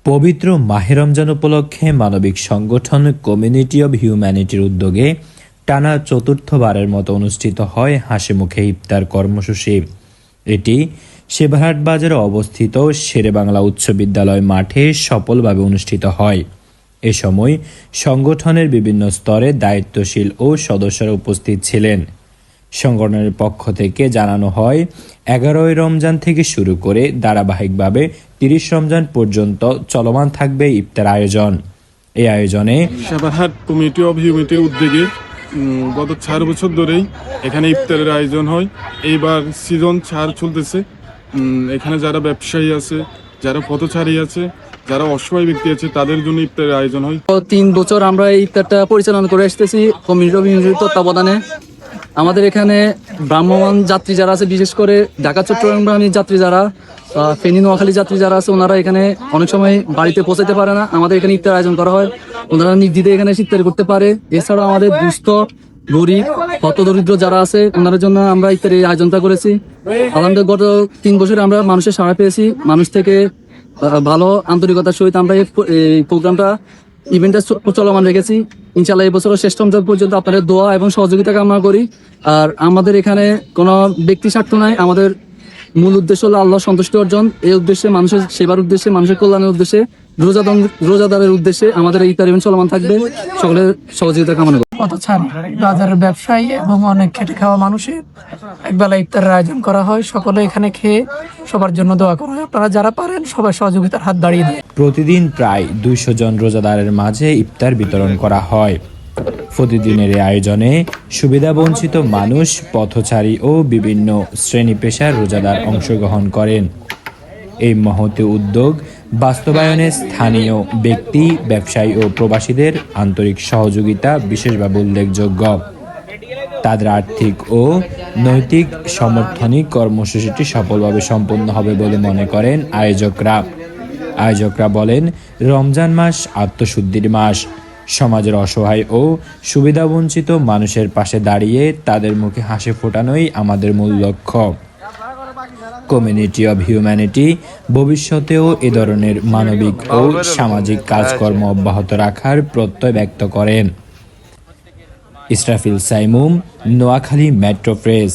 পবিত্র মাহে রমজান উপলক্ষে মানবিক সংগঠন কমিউনিটি অব হিউম্যানিটির উদ্যোগে টানা চতুর্থবারের মতো অনুষ্ঠিত হয় হাসিমুখে ইফতার কর্মসূচি। এটি সেবাহাট বাজারে অবস্থিত শেরেবাংলা উচ্চ বিদ্যালয় মাঠে সফলভাবে অনুষ্ঠিত হয়। এ সময় সংগঠনের বিভিন্ন স্তরে দায়িত্বশীল ও সদস্যরা উপস্থিত ছিলেন। সংগঠনের পক্ষ থেকে জানানো হয়, 11ই রমজান থেকে শুরু করে ধারাবাহিকভাবে 30 রমজান পর্যন্ত চলমান থাকবে ইফতার আয়োজন। এই আয়োজনে সেবাহাট কমিউনিটি অব হিউম্যানিটির উদ্যোগে গত 4 বছর ধরেই এখানে ইফতারের আয়োজন হয়। এইবার সিজন 4 চলতেছে। এখানে যারা ব্যবসায়ী আছে, যারা পথচারী আছে, যারা অসহায় ব্যক্তি আছে, তাদের জন্য ইফতারের আয়োজন হয়। 3 বছর আমরা এই ইফতারটা পরিচালনা করে আসতেছি কমিউনিটি অব হিউম্যানিটির তত্ত্বাবধানে। আমাদের এখানে ভ্রাম্যমাণ যাত্রী যারা আছে, বিশেষ করে ঢাকা চট্টগ্রাম যাত্রী যারা, ফেনী নোয়াখালী যাত্রী যারা আছে, ওনারা এখানে অনেক সময় বাড়িতে পৌঁছাতে পারে না। আমাদের এখানে ইফতার আয়োজন করা হয়, ওনারা নির্দ্বিধায় এখানে ইফতার করতে পারে। এছাড়াও আমাদের দুস্থ, গরিব, হতদরিদ্র যারা আছে, ওনাদের জন্য আমরা ইফতারের আয়োজনটা করেছি। আলহামদুলিল্লাহ গত 3 বছরে আমরা মানুষের সাড়া পেয়েছি। মানুষ থেকে ভালো আন্তরিকতার সহিত আমরা এই প্রোগ্রামটা ইভেন্টটা চলমান রেখেছি। ইনশাআল্লাহ এই বছর শেষ রমজান পর্যন্ত আপনাদের দোয়া এবং সহযোগিতা কামনা করি। আর আমাদের এখানে কোনো ব্যক্তি স্বার্থ নাই, আমাদের মূল উদ্দেশ্য হলো আল্লাহ সন্তুষ্টি অর্জন। এই উদ্দেশ্যে, মানুষের সেবার উদ্দেশ্যে, মানুষের কল্যাণের উদ্দেশ্যে, রোজাদারের উদ্দেশ্যে আমাদের এই ইফতার ইভেন্ট চলমান থাকবে। সকলের সহযোগিতা কামনা করি। পথচারী, বাজারের ব্যবসায়ী এবং অনেক খেটে খাওয়া মানুষের একবেলা ইফতারের আয়োজন করা হয়। সকলে এখানে খেয়ে সবার জন্য দোয়া করা হয়। আপনারা যারা পারেন সবাই সহযোগিতার হাত বাড়িয়ে দেন। প্রতিদিন প্রায় 200 জন রোজাদারের মাঝে ইফতার বিতরণ করা হয়। প্রতিদিনের এই আয়োজনে সুবিধাবঞ্চিত মানুষ, পথচারী ও বিভিন্ন শ্রেণী পেশার রোজাদার অংশগ্রহণ করেন। এই মহৎ উদ্যোগ বাস্তবায়নে স্থানীয় ব্যক্তি, ব্যবসায়ী ও প্রবাসীদের আন্তরিক সহযোগিতা বিশেষভাবে উল্লেখযোগ্য। তাদের আর্থিক ও নৈতিক সমর্থনই কর্মসূচিটি সফলভাবে সম্পন্ন হবে বলে মনে করেন আয়োজকরা বলেন, রমজান মাস আত্মশুদ্ধির মাস। সমাজের অসহায় ও সুবিধাবঞ্চিত মানুষের পাশে দাঁড়িয়ে তাদের মুখে হাসি ফোটানোই আমাদের মূল লক্ষ্য। কমিউনিটি অব হিউম্যানিটি ভবিষ্যতেও এ ধরনের মানবিক ও সামাজিক কাজকর্ম অব্যাহত রাখার প্রত্যয় ব্যক্ত করেন। Israfil Saimum, Noakhali metro press.